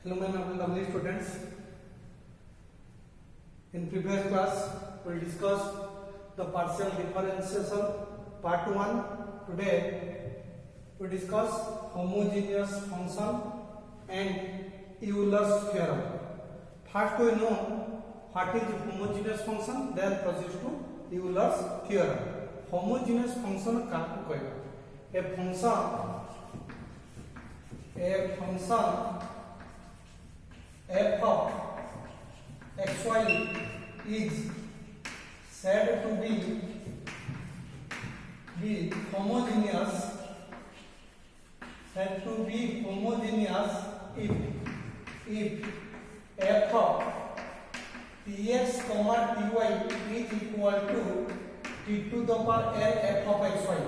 Hello my lovely students. In previous class we discussed the partial differentiation part 1. Today we discuss homogeneous function and Euler's theorem. First we know what is homogeneous function, then proceed to Euler's theorem. Homogeneous function काको कहबा? A function f of xy is said to be homogeneous if f of tx comma ty is equal to t to the power n f of xy.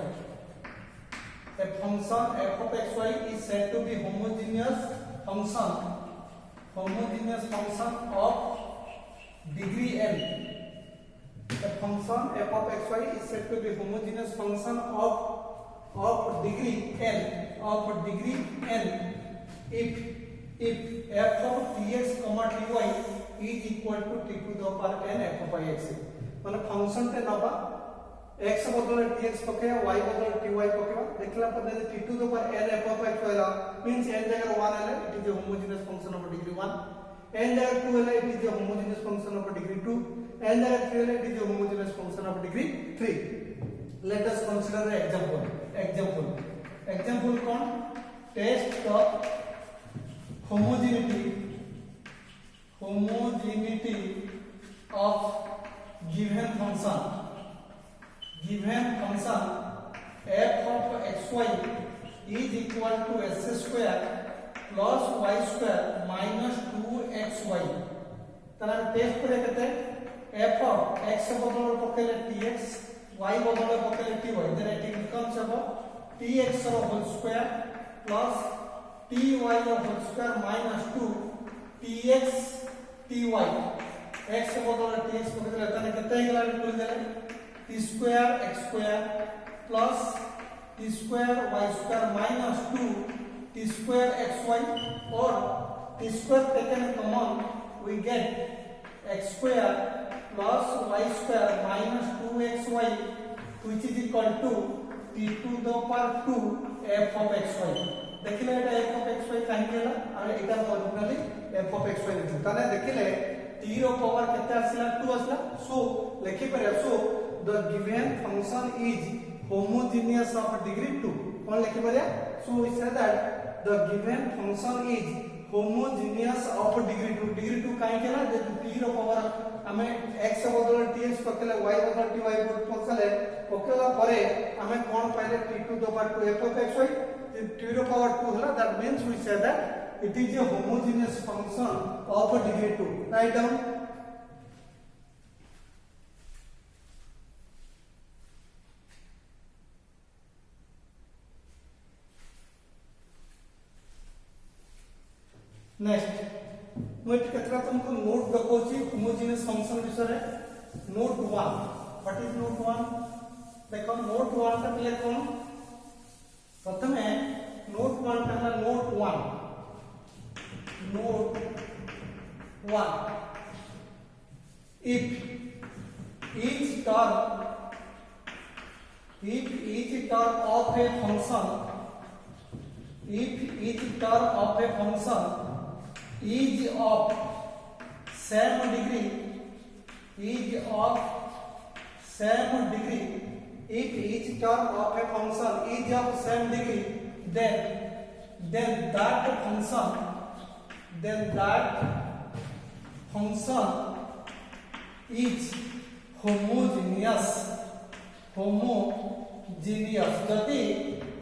A function f of xy is said to be homogeneous function of degree n. A function f of xy is said to be homogeneous function of degree n if f of tx comma ty is equal to t to the power n f of x. माने function ते नबा x बदले tx पकेया y बदले ty पकेया देखला पर t to the power n f of x होला means n जगह 1 है it is a homogeneous function of degree 1, n जगह 2 है it is a homogeneous function of degree 2, n जगह 3 है it is a homogeneous function of degree 3. Let us consider the example कौन? Test the homogeneity of given function f of xy is equal to s square plus y square minus 2xy. Tara test करे केते f of x बदल पकेले tx, y बदल पकेले ty, then it becomes about tx whole square plus ty whole square minus 2 tx ty. x बदल tx पकेले तने केते हेगला बोल देले t square x square plus t square y square minus 2 t square xy, or t square taken common we get x square plus y square minus 2xy which is equal to t to the power 2 f of xy. देखिले एटा f of xy काहे केला और एटा originally f of xy नै ताने देखिले t रो power केते आसिला 2 आसिला, सो लिखि परया सो the given function is homogeneous of degree 2. कौन लिखि परया? So we say that the given function is homogeneous of degree 2. degree 2 काहे केला जे t रो पावर हमें x बदल tx पकेले y बदल ty पकेला परे हमें कोन पाइले t to the power 2 f of xy. t रो पावर 2 हला, that means we say that it is a homogeneous function of degree 2. Write down. Next मैं केतरा तुमको नोट दकोची होमोजेनियस फंक्शन विषय नोट 1. What is note 1? देखो note 1 का पहले कौन प्रथमे नोट 1 का note 1 if each term of a function is of same degree, if each term of a function is of same degree, then that function is homogeneous. जदि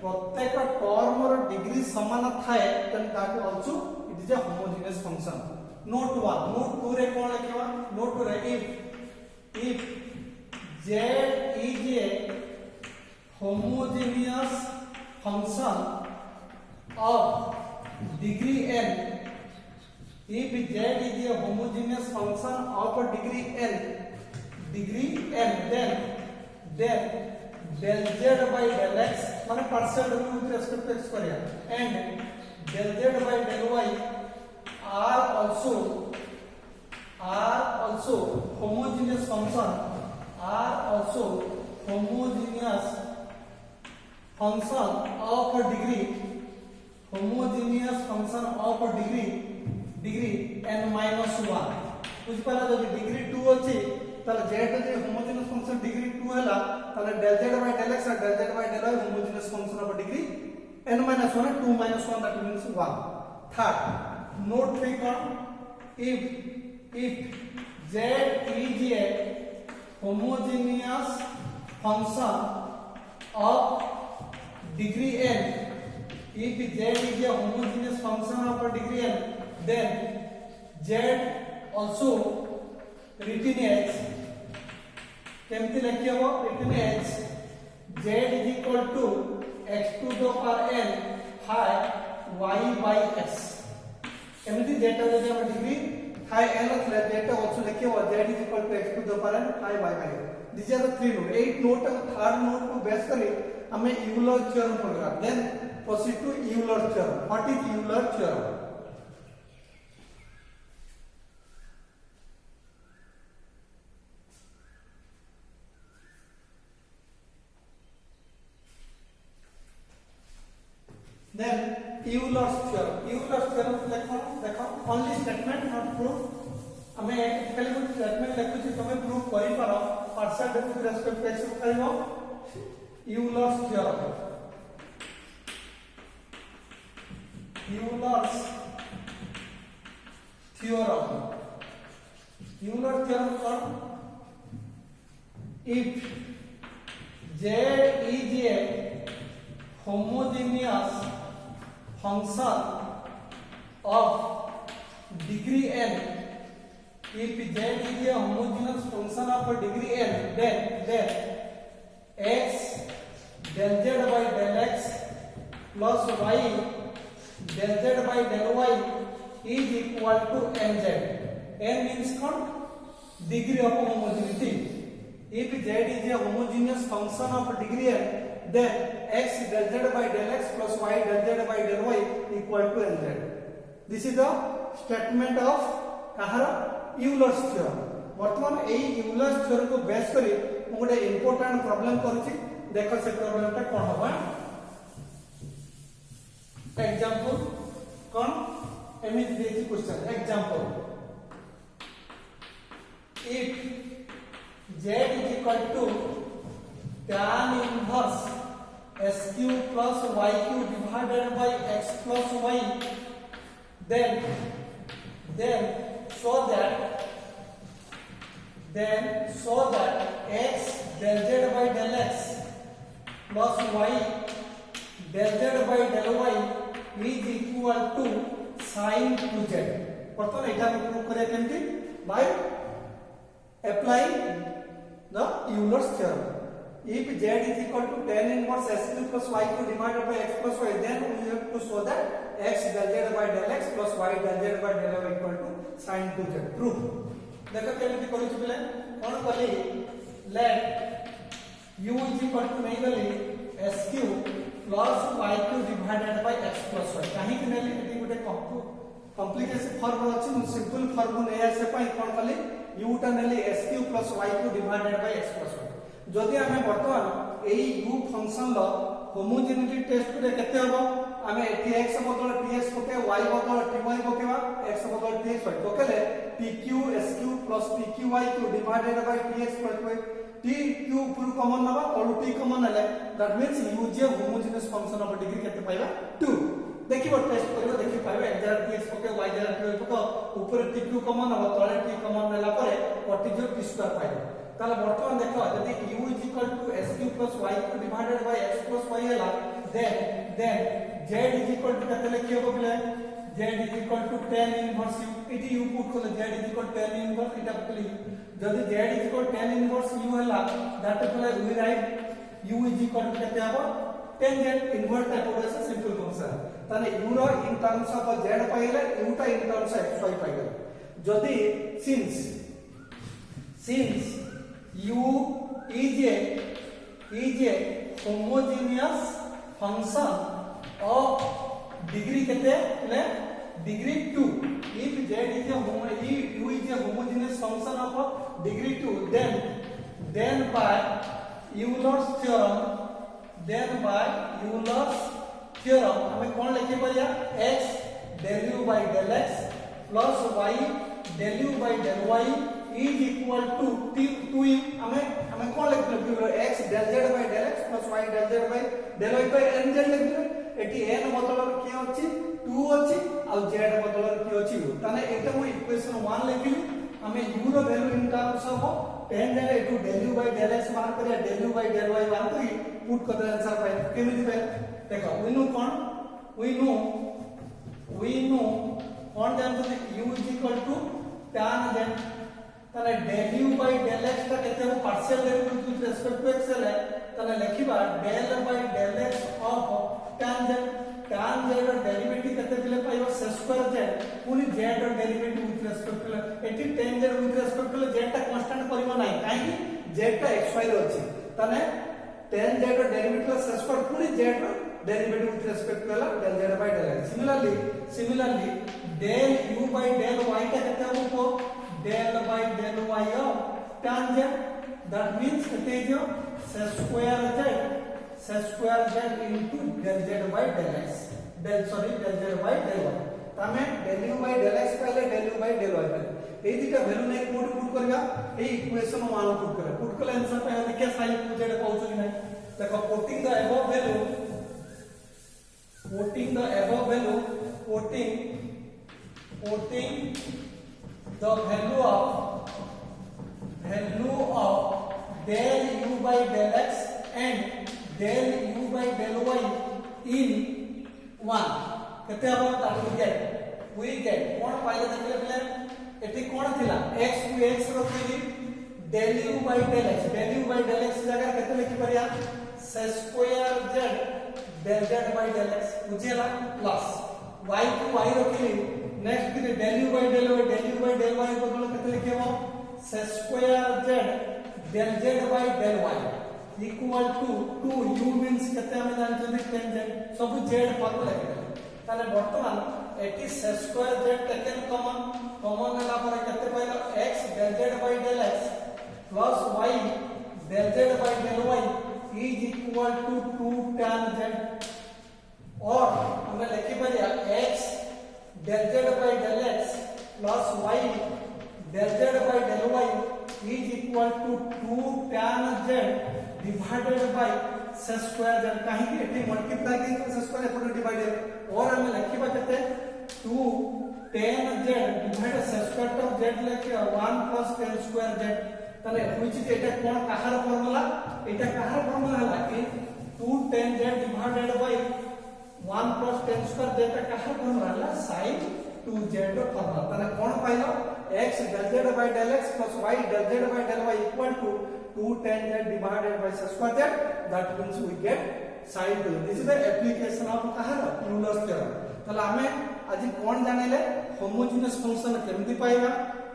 प्रत्येक term रो degree समान थाए then that also it is a homogeneous function. Note 1. Note 2 रे कोन लिखिबा? Note 2 रे if z is a homogeneous function of degree n, if z is a homogeneous function of degree n, then del z by del x माने partial derivative with respect to x करिया and del z by del y are also homogeneous function of a degree n minus 1 बुझी पाला जब degree 2 अछि ताले z जे homogeneous function degree 2 हला ताले del z by del x और del z by del y homogeneous function of degree n minus 1 2 minus 1 that means 1 third note 3 kon if z is a homogeneous function of degree n if z is a homogeneous function of a degree n then z also written as केमती लिखि हो written as z is equal to x to the power n phi y by x केमती z टा जदि हम degree phi n रखले z टा also लिखि हो z is equal to x to the power n phi y by x these are the three note 8 note and third note को base करी हमें Euler theorem पढ़ेगा then proceed to Euler theorem what is Euler theorem then Euler's theorem देखो only statement not proof हमें खाली कोई statement लिखु छी तमे प्रूफ करि पारो partial derivative respect to x कहबो Euler's theorem Euler's theorem कौन if z is a homogeneous function of degree n if z is a homogeneous function of a degree n then x del z by del x plus y del z by del y is equal to nz n means what degree of homogeneity if z is a homogeneous function of a degree n then x del z by del x plus y del z by del y equal to nz this is the statement of kahara Euler's theorem वर्तमान एई Euler's theorem को base करी मु गोटे important problem करूची देखो से problem टा कोन होबा एग्जांपल कोन एमिति देछि question example if z is equal to tan inverse s cube plus y cube divided by x plus y then so that x del z by del x plus y del z by del y is equal to sin 2z बर्तमान एटा prove करे केमती by applying the Euler's theorem if z is equal to tan inverse s cube plus y cube divided by x plus y then we have to show that x del z by del x plus y del z by del y equal to sin 2z proof देखो केमिति करू छी पले कोन कली let u is equal to नहीं गली s cube plus y cube divided by x plus y काहे कि नेली एटी गुटे कॉम्प्लिकेटेड फॉर्म अछि सिंपल फॉर्म नै आसे पई कोन कली u टा नेली s cube plus y cube divided by x plus y जदि हमें वर्तमान एई u फंक्शन लो होमोजेनिटी टेस्ट करे केते हबो हमें tx बदल tx पके y बदल ty पकेवा x बदल tx पकेले pq sq plus pqy divided by tx पके tq पूरा कॉमन नबा और t कॉमन हले that means u J homogeneous function of degree केते पाइबा 2 देखिबो टेस्ट करिवो देखि पाइबा x जरा tx पके y जरा ty पके ऊपर tq कॉमन हबो तळे t कॉमन नेला परे what is your t square पाइबो ताले वर्तमान देखो यदि u is equal to sq plus y divided by x plus y हला then z is equal to केते लिखियो बोले z is equal to tan inverse u इति u पुट कोले z is equal to tan inverse इटा बोली जदि z is equal to tan inverse u हला दैट बोले we write u is equal to केते हबो tan z inverse type of simple function ताने u रो इन टर्म्स ऑफ z पाइले u टा in terms of x y पाइले जदि since u is a homogeneous function of degree केते ले degree 2, if z is a u is a homogeneous function of degree 2, then by Euler's theorem हमें कौन लिखि परिया x del u by del x plus y del u by del y is equal to 2u हमें कौन लिखि x del z by del x plus y del z by del y by nz लिखि eighty n बदल के अछि 2 अछि आ z बदल के अछि u तने एटा मु इक्वेशन 1 लिखिली हमें u रो value in terms of tan z into del u by del x बाहर करिया del u by del y बाहर करी पुट कर आंसर पाए केमिति पाए देखो we know कौन जानते हैं u is equal to tan z तने del u by del x का कहते हैं partial derivative with respect to x है तने लिखिबा del by del x of tan z ର डेरिवेटिव केते दिले पाइबो s स्क्वायर z पुनी z ର डेरिवेटिव विथ रिस्पेक्ट टू एटी tan z with respect to z टा कांस्टेंट परिबो नाही काहे कि z टा xy रो अछि तने tan z ର डेरिवेटिव s स्क्वायर पुनी z ର derivative with respect to del z by del x similarly del u by del y का कहते हैं वो del by del y of tan z that means it is s square z into del z by del x del z by del y तमे del u by del x पहले del u by del y पहले ए दिटा value नै code put करगा ए equation 1 put करे put कले answer पे देखिए sign z पाउछ कि नै देखो putting the above value putting the value of del u by del x and del u by del y in 1 केते हम ताकि we get कोन पाइले देखले पले एठी कोन थिला x टू x रखिली del u by del x जगह केते लिखि परिया s square z del z by del x बुझेला प्लस y टू y रखिली नेक्स्ट के del u by del y बदल केते लिखिबो s square z del z by del y equal to 2u means केते हम जानते हैं tan z सब z फॉर्मूला लिखिबो ताले वर्तमान eighty s square z taken common हला पर केते pilo x del z by del x plus y del z by del y is equal to 2 tan z और हमें लिखि परिया x del z by del x plus y del z by del y is equal to 2 tan z divided by s square z काहे कि eighty multiply के s square एपटे divided और हमें लिखिबा केते 2 tan z divided s square term z लेके 1 plus tan square z तने which is Etah cone काहार formula Etah काहार formula हला कि 2 tan z divided by 1 plus tan square z का काहार formula हला sin 2z रो formula तने कोन pilo x del z by del x plus y del z by del y equal to 2 tan z divided by s square z that means we get sin 2 this is the application of काहार Euler's theorem तला हमें आज कोन जानिले homogeneous function केमति पाइबा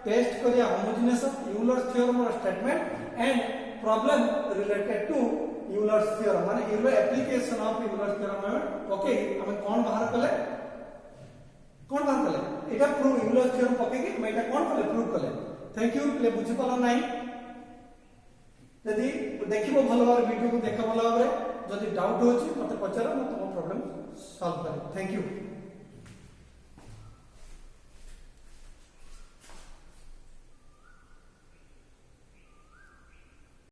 test करिया homogeneous Euler's theorem और statement and problem related to Euler's theorem माने Euler application of Euler's theorem okay हमें कोन बाहर कले एटा प्रूव Euler's theorem पके कि मैं एटा कोन कले प्रूव कले थैंक यू ले बुझि पलो नाही यदि देखिबो भलो भाबरे वीडियो को देखा भलो भाबरे जदि डाउट होची मते पचारो म तुम प्रॉब्लम सॉल्व करे थैंक यू।